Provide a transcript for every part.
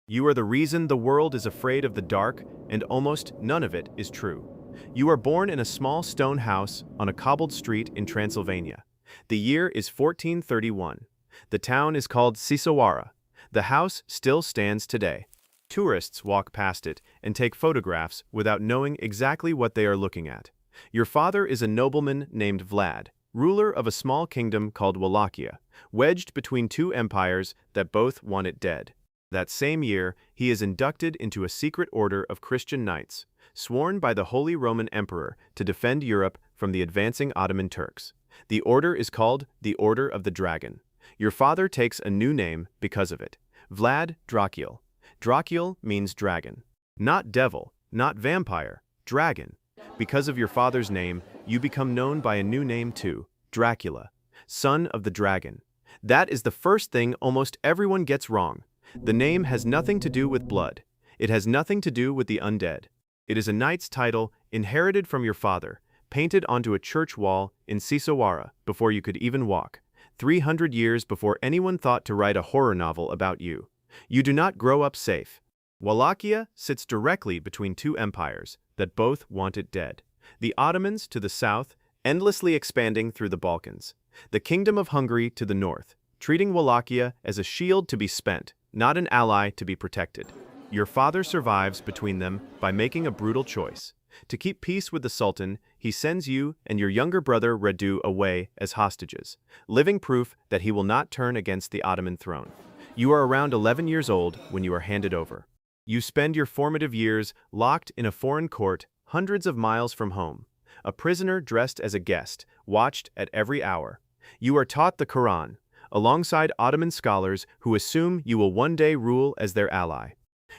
You are the reason the world is afraid of the dark, and almost none of it is true. You are born in a small stone house on a cobbled street in Transylvania. The year is 1431. The town is called Sisawara. The house still stands today. Tourists walk past it and take photographs without knowing exactly what they are looking at. Your father is a nobleman named Vlad, ruler of a small kingdom called Wallachia, wedged between two empires that both want it dead. That same year, he is inducted into a secret order of Christian knights, sworn by the Holy Roman Emperor to defend Europe from the advancing Ottoman Turks. The order is called the Order of the Dragon. Your father takes a new name because of it, Vlad Dracula. Dracula means dragon. Not devil, not vampire, dragon. Because of your father's name, you become known by a new name too, Dracula, son of the dragon. That is the first thing almost everyone gets wrong. The name has nothing to do with blood. It has nothing to do with the undead. It is a knight's title inherited from your father, painted onto a church wall in Sisawara before you could even walk, 300 years before anyone thought to write a horror novel about you. You do not grow up safe. Wallachia sits directly between two empires that both want it dead. The Ottomans to the south, endlessly expanding through the Balkans. The Kingdom of Hungary to the north, treating Wallachia as a shield to be spent, not an ally to be protected. Your father survives between them by making a brutal choice. To keep peace with the Sultan, he sends you and your younger brother Radu away as hostages, living proof that he will not turn against the Ottoman throne. You are around 11 years old when you are handed over. You spend your formative years locked in a foreign court hundreds of miles from home, a prisoner dressed as a guest, watched at every hour. You are taught the Quran, alongside Ottoman scholars who assume you will one day rule as their ally.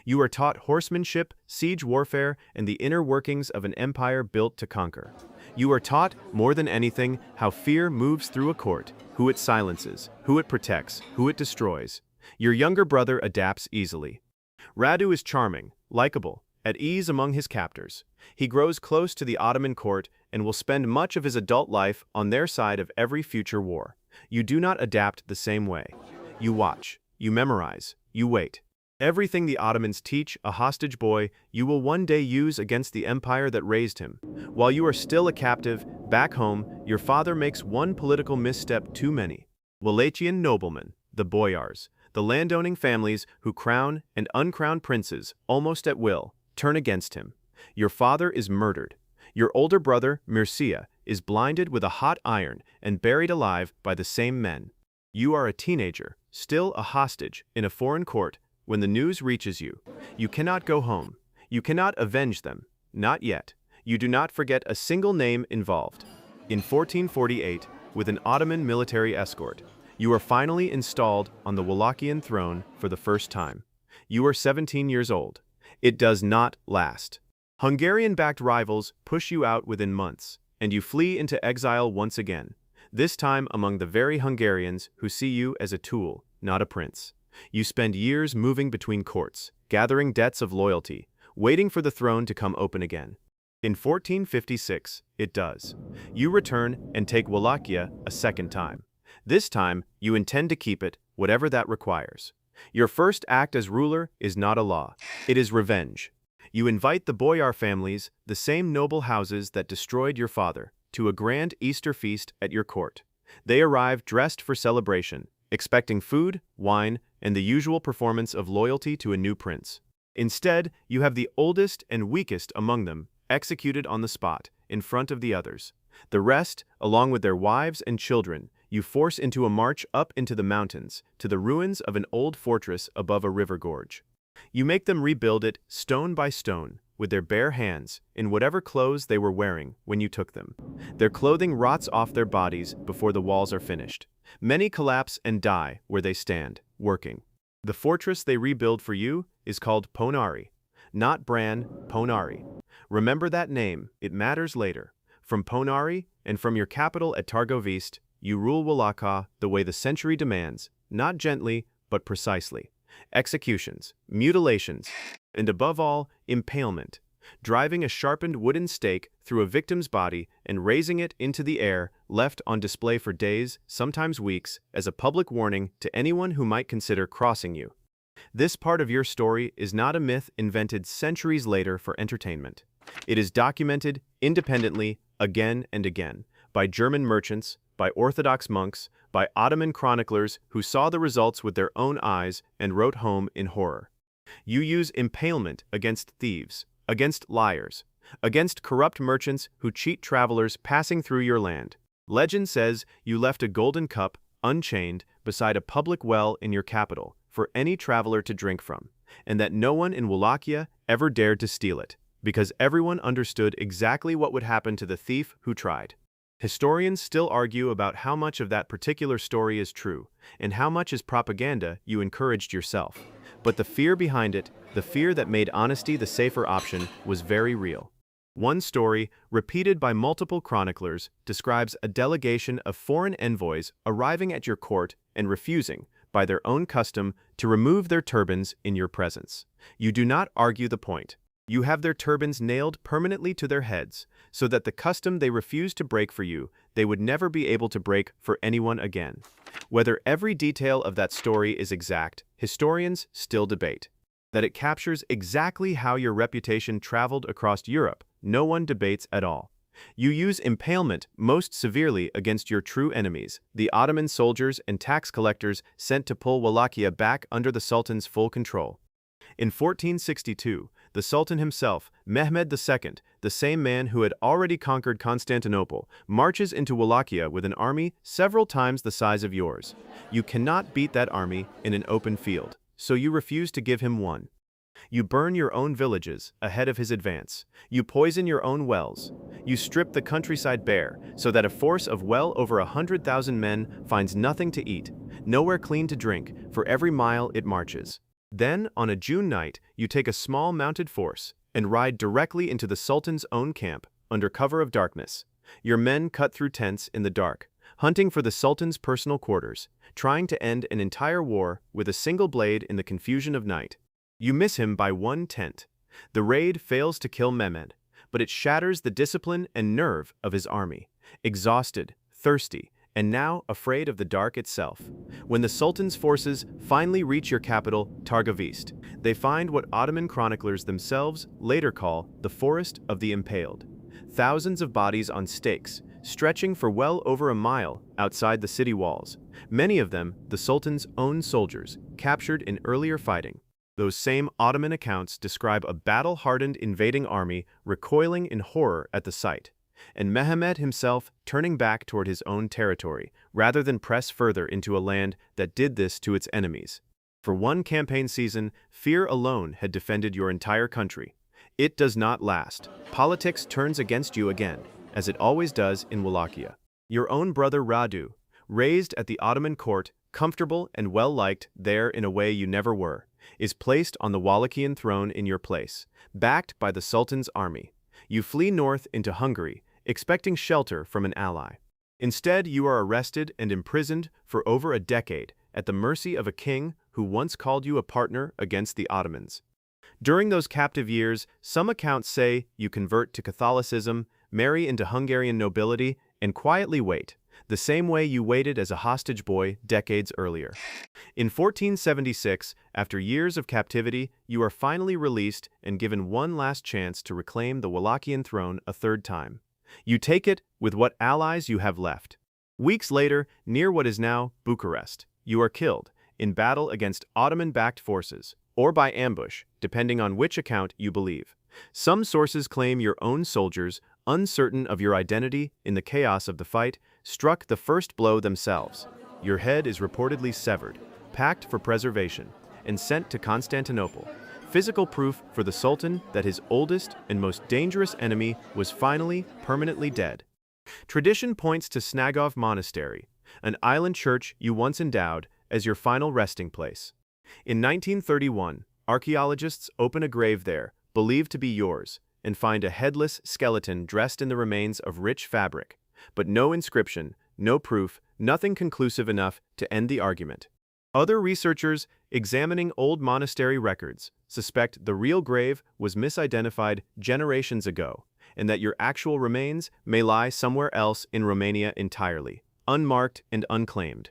You are taught horsemanship, siege warfare, and the inner workings of an empire built to conquer. You are taught, more than anything, how fear moves through a court, who it silences, who it protects, who it destroys. Your younger brother adapts easily. Radu is charming, likable, at ease among his captors. He grows close to the Ottoman court and will spend much of his adult life on their side of every future war. You do not adapt the same way. You watch, you memorize, you wait. Everything the Ottomans teach a hostage boy, you will one day use against the empire that raised him. While you are still a captive, back home, your father makes one political misstep too many. Wallachian noblemen, the boyars, the landowning families who crown and uncrown princes, almost at will, turn against him. Your father is murdered. Your older brother, Mircea, is blinded with a hot iron and buried alive by the same men. You are a teenager, still a hostage, in a foreign court. When the news reaches you, you cannot go home. You cannot avenge them. Not yet. You do not forget a single name involved. In 1448, with an Ottoman military escort, you are finally installed on the Wallachian throne for the first time. You are 17 years old. It does not last. Hungarian-backed rivals push you out within months, and you flee into exile once again, this time among the very Hungarians who see you as a tool, not a prince. You spend years moving between courts, gathering debts of loyalty, waiting for the throne to come open again. In 1456, it does. You return and take Wallachia a second time. This time, you intend to keep it, whatever that requires. Your first act as ruler is not a law. It is revenge. You invite the boyar families, the same noble houses that destroyed your father, to a grand Easter feast at your court. They arrive dressed for celebration, expecting food, wine, and the usual performance of loyalty to a new prince. Instead, you have the oldest and weakest among them executed on the spot, in front of the others. The rest, along with their wives and children, you force into a march up into the mountains, to the ruins of an old fortress above a river gorge. You make them rebuild it stone by stone, with their bare hands, in whatever clothes they were wearing when you took them. Their clothing rots off their bodies before the walls are finished. Many collapse and die where they stand, working. The fortress they rebuild for you is called Poenari. Not Bran, Poenari. Remember that name, it matters later. From Poenari, and from your capital at Targovist, you rule Wallachia the way the century demands, not gently, but precisely. Executions, mutilations, and above all, impalement. Driving a sharpened wooden stake through a victim's body and raising it into the air, left on display for days, sometimes weeks, as a public warning to anyone who might consider crossing you. This part of your story is not a myth invented centuries later for entertainment. It is documented independently again and again by German merchants, by Orthodox monks, by Ottoman chroniclers who saw the results with their own eyes and wrote home in horror. You use impalement against thieves, against liars, against corrupt merchants who cheat travelers passing through your land. Legend says you left a golden cup, unchained, beside a public well in your capital for any traveler to drink from, and that no one in Wallachia ever dared to steal it, because everyone understood exactly what would happen to the thief who tried. Historians still argue about how much of that particular story is true, and how much is propaganda you encouraged yourself. But the fear behind it, the fear that made honesty the safer option, was very real. One story, repeated by multiple chroniclers, describes a delegation of foreign envoys arriving at your court and refusing, by their own custom, to remove their turbans in your presence. You do not argue the point. You have their turbans nailed permanently to their heads, so that the custom they refuse to break for you, they would never be able to break for anyone again. Whether every detail of that story is exact, historians still debate. That it captures exactly how your reputation traveled across Europe, no one debates at all. You use impalement most severely against your true enemies, the Ottoman soldiers and tax collectors sent to pull Wallachia back under the Sultan's full control. In 1462, the Sultan himself, Mehmed II, the same man who had already conquered Constantinople, marches into Wallachia with an army several times the size of yours. You cannot beat that army in an open field, so you refuse to give him one. You burn your own villages ahead of his advance. You poison your own wells. You strip the countryside bare so that a force of well over 100,000 men finds nothing to eat, nowhere clean to drink, for every mile it marches. Then, on a June night, you take a small mounted force and ride directly into the Sultan's own camp under cover of darkness. Your men cut through tents in the dark, hunting for the Sultan's personal quarters, trying to end an entire war with a single blade in the confusion of night. You miss him by one tent. The raid fails to kill Mehmed, but it shatters the discipline and nerve of his army. Exhausted, thirsty, and now afraid of the dark itself. When the Sultan's forces finally reach your capital, Targovist, they find what Ottoman chroniclers themselves later call the Forest of the Impaled. Thousands of bodies on stakes, stretching for well over a mile outside the city walls. Many of them the Sultan's own soldiers, captured in earlier fighting. Those same Ottoman accounts describe a battle-hardened invading army recoiling in horror at the sight, and Mehmed himself turning back toward his own territory, rather than press further into a land that did this to its enemies. For one campaign season, fear alone had defended your entire country. It does not last. Politics turns against you again, as it always does in Wallachia. Your own brother Radu, raised at the Ottoman court, comfortable and well-liked there in a way you never were, is placed on the Wallachian throne in your place, backed by the Sultan's army. You flee north into Hungary, expecting shelter from an ally. Instead, you are arrested and imprisoned for over a decade at the mercy of a king who once called you a partner against the Ottomans. During those captive years, some accounts say you convert to Catholicism, marry into Hungarian nobility, and quietly wait, the same way you waited as a hostage boy decades earlier. In 1476, after years of captivity, you are finally released and given one last chance to reclaim the Wallachian throne a third time. You take it with what allies you have left. Weeks later, near what is now Bucharest, you are killed in battle against Ottoman-backed forces, or by ambush, depending on which account you believe. Some sources claim your own soldiers, uncertain of your identity in the chaos of the fight, struck the first blow themselves. Your head is reportedly severed, packed for preservation, and sent to Constantinople. Physical proof for the Sultan that his oldest and most dangerous enemy was finally permanently dead. Tradition points to Snagov Monastery, an island church you once endowed, as your final resting place. In 1931, archaeologists open a grave there, believed to be yours, and find a headless skeleton dressed in the remains of rich fabric, but no inscription, no proof, nothing conclusive enough to end the argument. Other researchers, examining old monastery records, suspect the real grave was misidentified generations ago, and that your actual remains may lie somewhere else in Romania entirely, unmarked and unclaimed.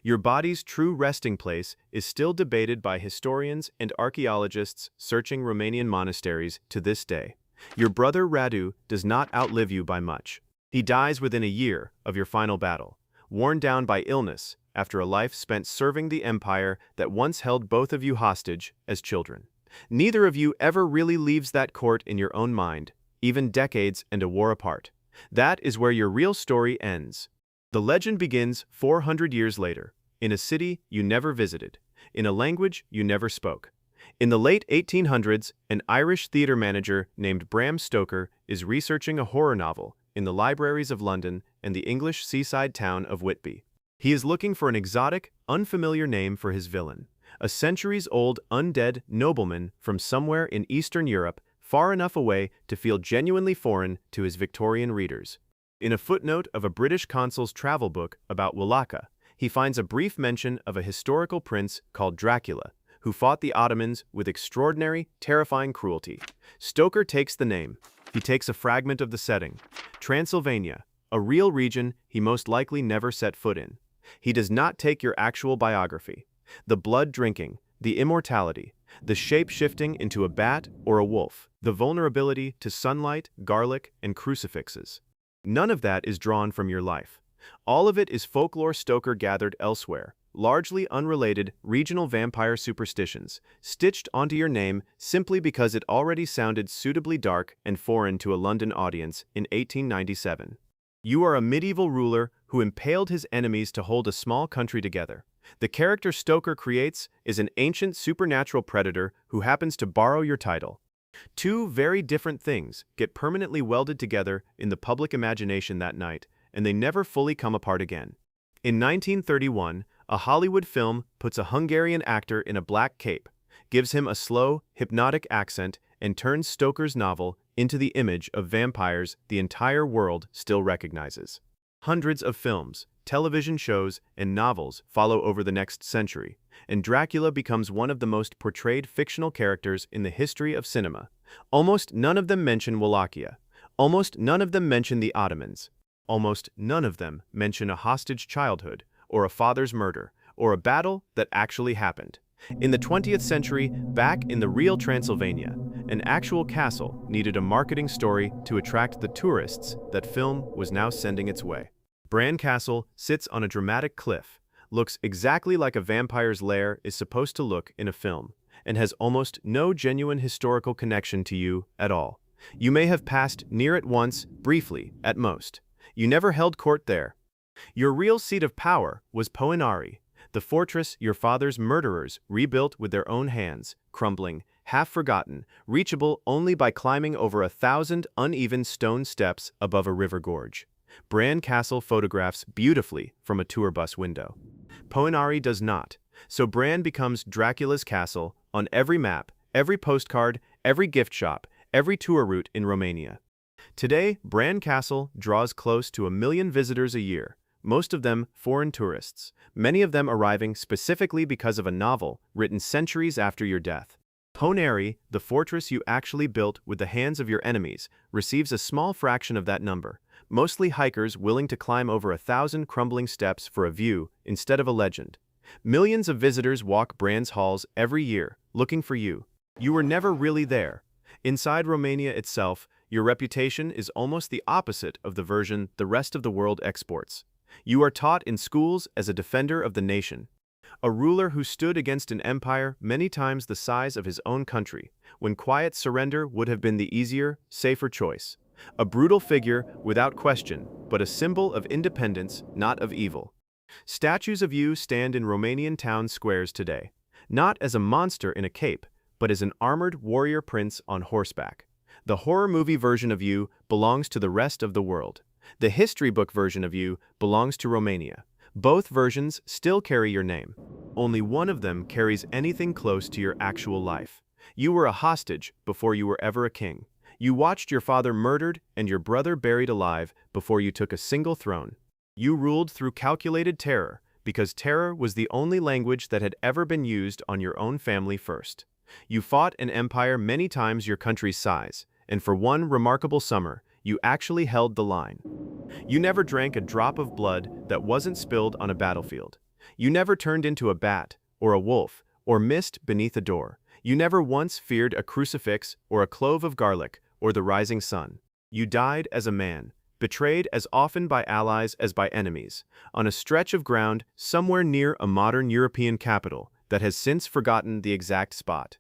Your body's true resting place is still debated by historians and archaeologists searching Romanian monasteries to this day. Your brother Radu does not outlive you by much. He dies within a year of your final battle, worn down by illness after a life spent serving the empire that once held both of you hostage as children. Neither of you ever really leaves that court in your own mind, even decades and a war apart. That is where your real story ends. The legend begins 400 years later, in a city you never visited, in a language you never spoke. In the late 1800s, an Irish theater manager named Bram Stoker is researching a horror novel in the libraries of London and the English seaside town of Whitby. He is looking for an exotic, unfamiliar name for his villain, a centuries-old undead nobleman from somewhere in Eastern Europe, far enough away to feel genuinely foreign to his Victorian readers. In a footnote of a British consul's travel book about Wallachia, he finds a brief mention of a historical prince called Dracula, who fought the Ottomans with extraordinary, terrifying cruelty. Stoker takes the name. He takes a fragment of the setting, Transylvania, a real region he most likely never set foot in. He does not take your actual biography. The blood drinking, the immortality, the shape-shifting into a bat or a wolf, the vulnerability to sunlight, garlic, and crucifixes. None of that is drawn from your life. All of it is folklore Stoker gathered elsewhere, largely unrelated regional vampire superstitions, stitched onto your name simply because it already sounded suitably dark and foreign to a London audience in 1897. You are a medieval ruler who impaled his enemies to hold a small country together. The character Stoker creates is an ancient supernatural predator who happens to borrow your title. Two very different things get permanently welded together in the public imagination that night, and they never fully come apart again. In 1931, a Hollywood film puts a Hungarian actor in a black cape, gives him a slow, hypnotic accent, and turns Stoker's novel into the image of vampires the entire world still recognizes. Hundreds of films, television shows, and novels follow over the next century, and Dracula becomes one of the most portrayed fictional characters in the history of cinema. Almost none of them mention Wallachia. Almost none of them mention the Ottomans. Almost none of them mention a hostage childhood, or a father's murder, or a battle that actually happened. In the 20th century, back in the real Transylvania, an actual castle needed a marketing story to attract the tourists that film was now sending its way. Bran Castle sits on a dramatic cliff, looks exactly like a vampire's lair is supposed to look in a film, and has almost no genuine historical connection to you at all. You may have passed near it once, briefly, at most. You never held court there. Your real seat of power was Poenari, the fortress your father's murderers rebuilt with their own hands, crumbling, half-forgotten, reachable only by climbing over 1,000 uneven stone steps above a river gorge. Bran Castle photographs beautifully from a tour bus window. Poenari does not, so Bran becomes Dracula's castle on every map, every postcard, every gift shop, every tour route in Romania. Today, Bran Castle draws close to 1 million visitors a year, most of them foreign tourists, many of them arriving specifically because of a novel written centuries after your death. Poenari, the fortress you actually built with the hands of your enemies, receives a small fraction of that number, mostly hikers willing to climb over 1,000 crumbling steps for a view instead of a legend. Millions of visitors walk Bran's halls every year, looking for you. You were never really there. Inside Romania itself, your reputation is almost the opposite of the version the rest of the world exports. You are taught in schools as a defender of the nation, a ruler who stood against an empire many times the size of his own country, when quiet surrender would have been the easier, safer choice. A brutal figure without question, but a symbol of independence, not of evil. Statues of you stand in Romanian town squares today, not as a monster in a cape, but as an armored warrior prince on horseback. The horror movie version of you belongs to the rest of the world. The history book version of you belongs to Romania. Both versions still carry your name. Only one of them carries anything close to your actual life. You were a hostage before you were ever a king. You watched your father murdered and your brother buried alive before you took a single throne. You ruled through calculated terror, because terror was the only language that had ever been used on your own family first. You fought an empire many times your country's size, and for one remarkable summer, you actually held the line. You never drank a drop of blood that wasn't spilled on a battlefield. You never turned into a bat, or a wolf, or mist beneath a door. You never once feared a crucifix, or a clove of garlic, or the rising sun. You died as a man, betrayed as often by allies as by enemies, on a stretch of ground somewhere near a modern European capital that has since forgotten the exact spot.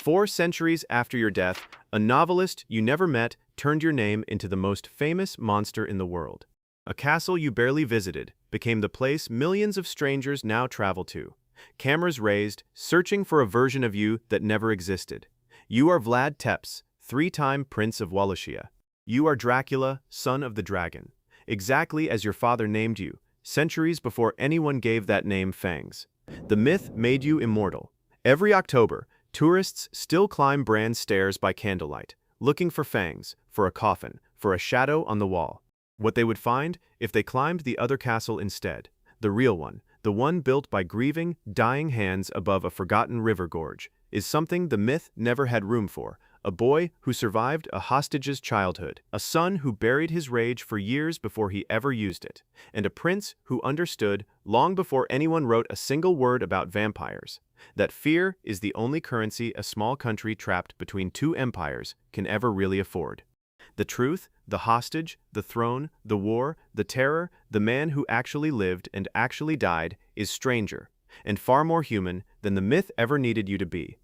4 centuries after your death, a novelist you never met turned your name into the most famous monster in the world. A castle you barely visited became the place millions of strangers now travel to. Cameras raised, searching for a version of you that never existed. You are Vlad III, 3-time Prince of Wallachia. You are Dracula, son of the dragon, exactly as your father named you, centuries before anyone gave that name fangs. The myth made you immortal. Every October, tourists still climb Bran's stairs by candlelight, looking for fangs, for a coffin, for a shadow on the wall. What they would find if they climbed the other castle instead, the real one, the one built by grieving, dying hands above a forgotten river gorge, is something the myth never had room for: a boy who survived a hostage's childhood, a son who buried his rage for years before he ever used it, and a prince who understood, long before anyone wrote a single word about vampires, that fear is the only currency a small country trapped between 2 empires can ever really afford. The truth, the hostage, the throne, the war, the terror, the man who actually lived and actually died is stranger, and far more human than the myth ever needed you to be.